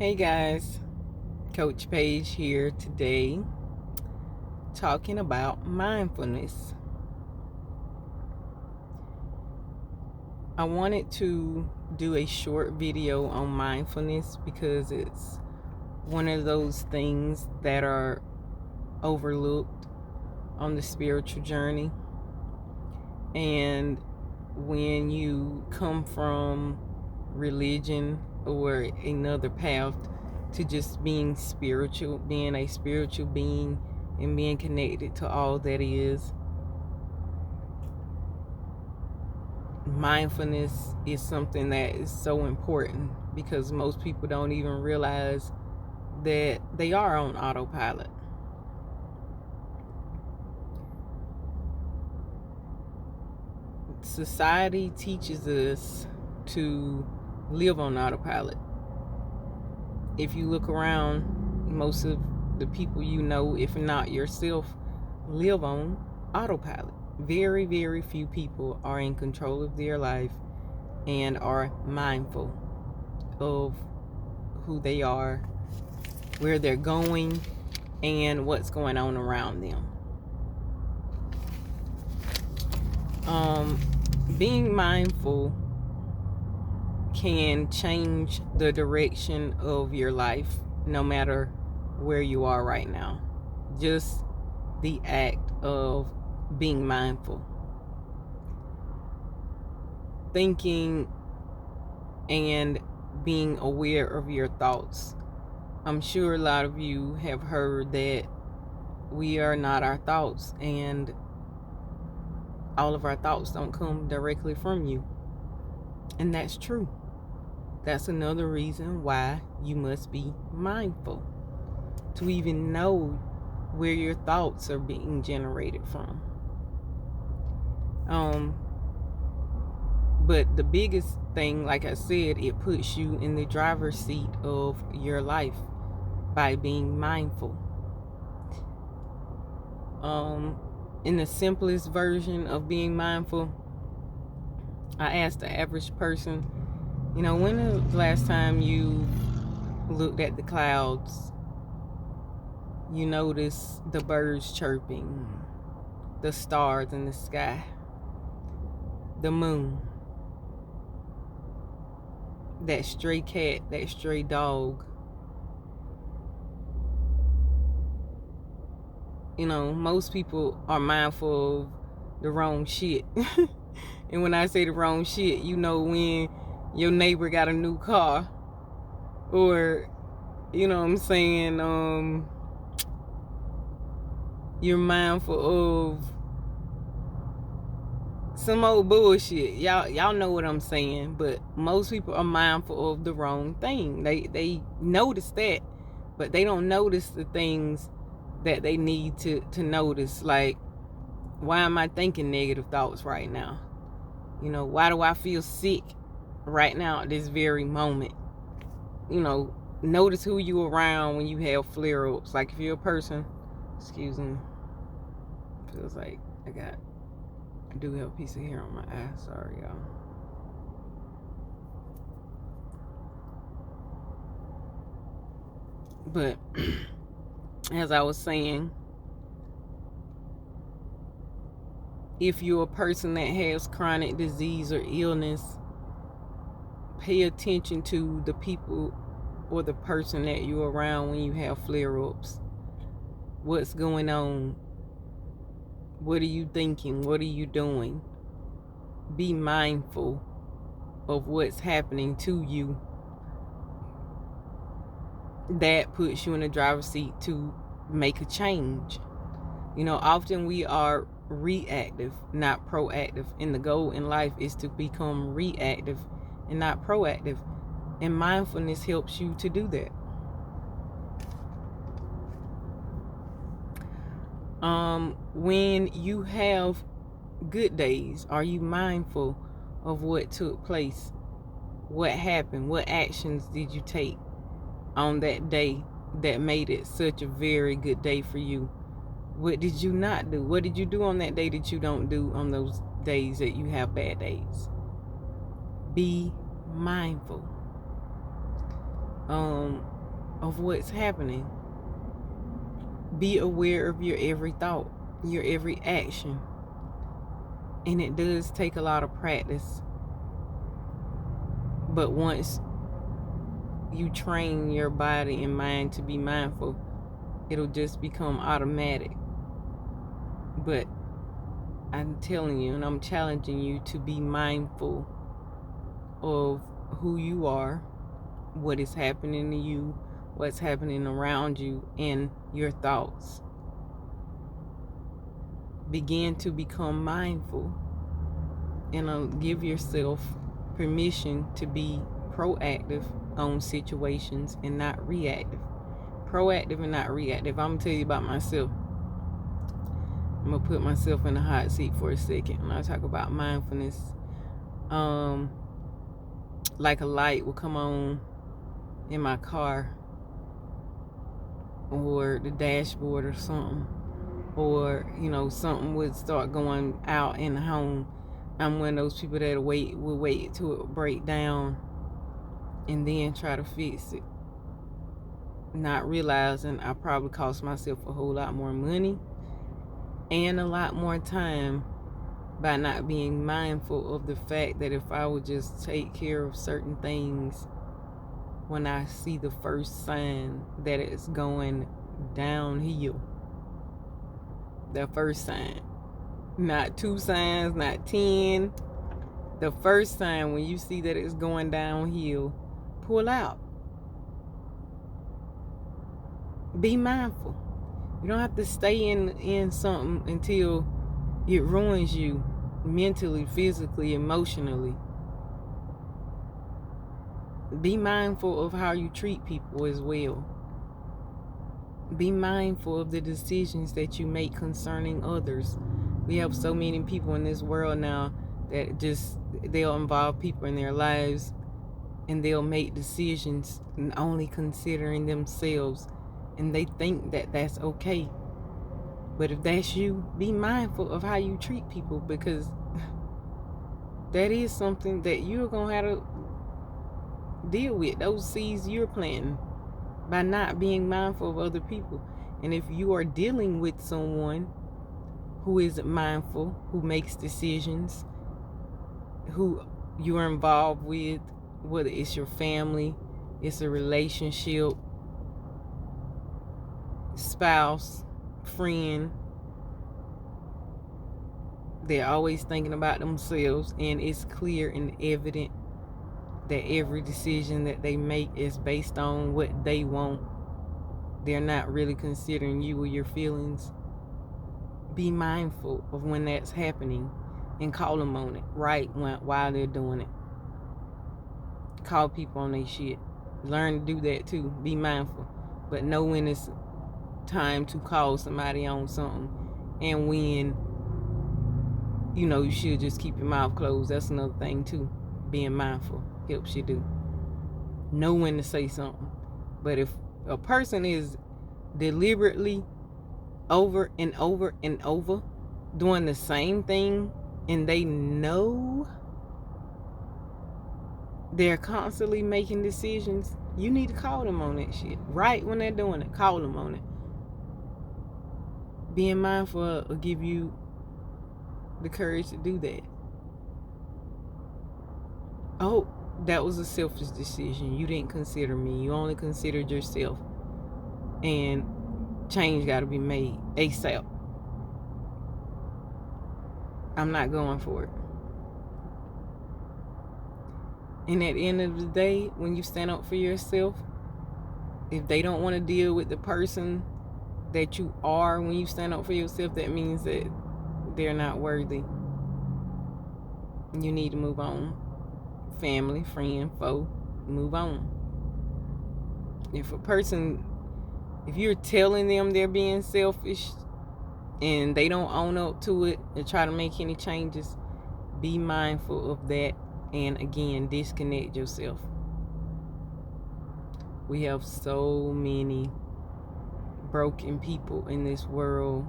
Hey guys, Coach Paige here today talking about mindfulness. I wanted to do a short video on mindfulness because it's one of those things that are overlooked on the spiritual journey. And when you come from religion or another path to just being spiritual, being a spiritual being and being connected to all that is, mindfulness is something that is so important because most people don't even realize that they are on autopilot. Society teaches us to live on autopilot. If you look around, most of the people you know, if not yourself, live on autopilot. Very, very few people are in control of their life and are mindful of who they are, where they're going, and what's going on around them. Being mindful can change the direction of your life no matter where you are right now. Just the act of being mindful. Thinking and being aware of your thoughts. I'm sure a lot of you have heard that we are not our thoughts, and all of our thoughts don't come directly from you. And that's true. That's another reason why you must be mindful, to even know where your thoughts are being generated from. But the biggest thing, like I said, it puts you in the driver's seat of your life by being mindful. In the simplest version of being mindful, I asked the average person, when was the last time you looked at the clouds? You noticed the birds chirping, the stars in the sky, the moon, that stray cat, that stray dog. Most people are mindful of the wrong shit. And when I say the wrong shit, when your neighbor got a new car, or what I'm saying, you're mindful of some old bullshit. Y'all know what I'm saying. But most people are mindful of the wrong thing. They notice that, but they don't notice the things that they need to notice. Like, why am I thinking negative thoughts right now? Why do I feel sick right now at this very moment? Notice who you around when you have flare-ups. Like, if you're a person, excuse me, feels like I do have a piece of hair on my eye. Sorry, y'all. But as I was saying, if you're a person that has chronic disease or illness, pay attention to the people or the person that you're around when you have flare-ups. What's going on? What are you thinking? What are you doing? Be mindful of what's happening to you. That puts you in the driver's seat to make a change. Often we are reactive, not proactive. And the goal in life is to become reactive and not proactive. And mindfulness helps you to do that. When you have good days, are you mindful of what took place? What happened? What actions did you take on that day that made it such a very good day for you? What did you not do? What did you do on that day that you don't do on those days that you have bad days? Be mindful. of what's happening. Be aware of your every thought, your every action. And it does take a lot of practice. But once you train your body and mind to be mindful, it'll just become automatic. But I'm telling you, and I'm challenging you to be mindful of who you are, what is happening to you, what's happening around you, and your thoughts. Begin to become mindful and give yourself permission to be proactive on situations and not reactive. Proactive and not reactive. I'm gonna tell you about myself. I'm gonna put myself in the hot seat for a second when I talk about mindfulness. Like a light will come on in my car or the dashboard or something, or something would start going out in the home. I'm one of those people that will wait till it break down and then try to fix it, not realizing I probably cost myself a whole lot more money and a lot more time by not being mindful of the fact that if I would just take care of certain things when I see the first sign that it's going downhill. The first sign. Not 2 signs, not 10. The first sign, when you see that it's going downhill, pull out. Be mindful. You don't have to stay in something until it ruins you mentally, physically, emotionally. Be mindful of how you treat people as well. Be mindful of the decisions that you make concerning others. We have so many people in this world now that they'll involve people in their lives and they'll make decisions and only considering themselves, and they think that that's okay. But if that's you, be mindful of how you treat people, because that is something that you're going to have to deal with. Those seeds you're planting by not being mindful of other people. And if you are dealing with someone who is mindful, who makes decisions, who you are involved with, whether it's your family, it's a relationship, spouse, friend, they're always thinking about themselves, and it's clear and evident that every decision that they make is based on what they want. They're not really considering you or your feelings. Be mindful of when that's happening and call them on it right while they're doing it. Call people on their shit. Learn to do that too. Be mindful. But know when it's time to call somebody on something, and when you should just keep your mouth closed. That's another thing too. Being mindful helps you do. Know when to say something. But if a person is deliberately over and over and over doing the same thing, and they know they're constantly making decisions, you need to call them on that shit. Right when they're doing it, call them on it. Being mindful will give you the courage to do that. Oh, that was a selfish decision. You didn't consider me. You only considered yourself. And change got to be made ASAP. I'm not going for it. And at the end of the day, when you stand up for yourself, if they don't want to deal with the person that you are when you stand up for yourself, that means that they're not worthy. You need to move on. Family, friend, foe, move on. If you're telling them they're being selfish and they don't own up to it and try to make any changes, be mindful of that, and again, disconnect yourself. We have so many broken people in this world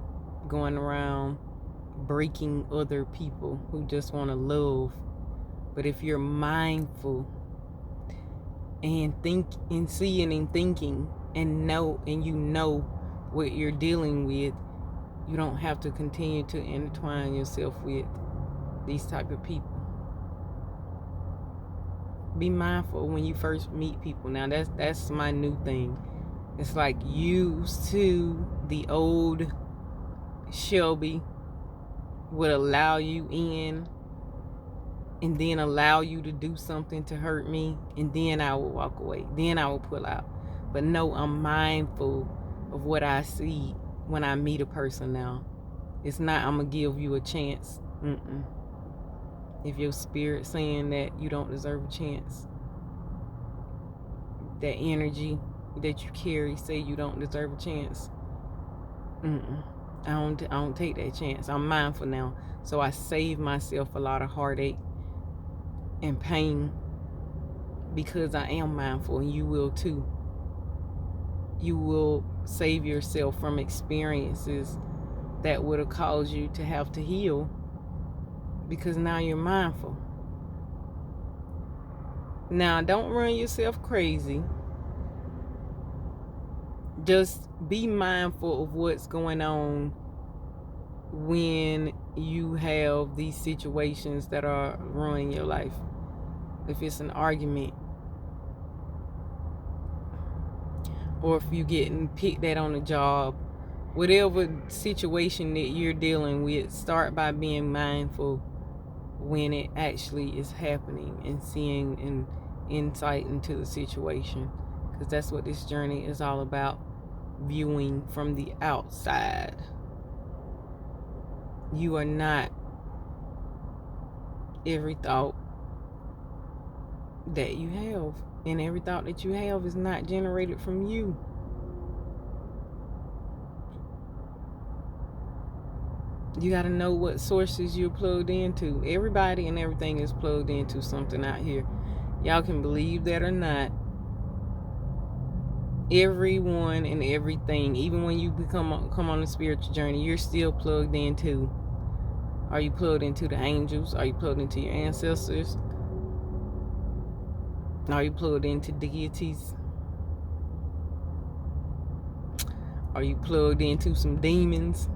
going around breaking other people who just want to love. But if you're mindful and think and seeing and thinking and you know what you're dealing with, you don't have to continue to intertwine yourself with these type of people. Be mindful when you first meet people. Now that's my new thing. It's like used to the old Shelby would allow you in and then allow you to do something to hurt me, and then I will walk away. Then I will pull out. But no, I'm mindful of what I see when I meet a person now. It's not I'm going to give you a chance. If your spirit's saying that you don't deserve a chance, that energy that you carry say you don't deserve a chance, I don't take that chance. I'm mindful now. So I save myself a lot of heartache and pain because I am mindful, and you will too. You will save yourself from experiences that would have caused you to have to heal because now you're mindful. Now, don't run yourself crazy. Just be mindful of what's going on when you have these situations that are ruining your life. If it's an argument, or if you're getting picked at on a job, whatever situation that you're dealing with, start by being mindful when it actually is happening and seeing an insight into the situation, because that's what this journey is all about, viewing from the outside. You are not every thought that you have, and every thought that you have is not generated from you. You got to know what sources you're plugged into. Everybody and everything is plugged into something out here. Y'all can believe that or not. Everyone and everything, even when you come on a spiritual journey, you're still plugged into. Are you plugged into the angels? Are you plugged into your ancestors? Are you plugged into deities? Are you plugged into some demons?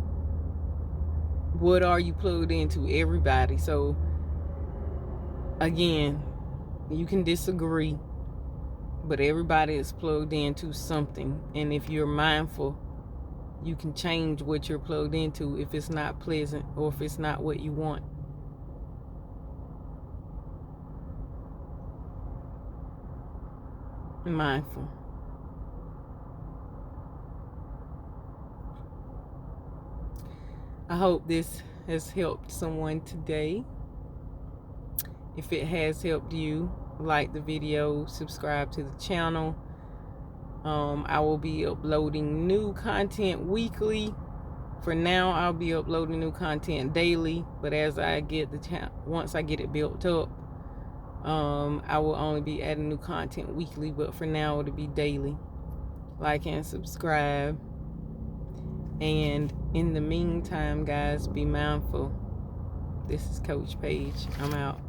What are you plugged into? Everybody. So again, you can disagree, but everybody is plugged into something. And if you're mindful, you can change what you're plugged into if it's not pleasant or if it's not what you want. Mindful. I hope this has helped someone today. If it has helped you, like the video, subscribe to the channel. I will be uploading new content weekly. For now, I'll be uploading new content daily, but as I get once I get it built up, I will only be adding new content weekly, but for now it'll be daily. Like and subscribe. And in the meantime, guys, be mindful. This is Coach Paige. I'm out.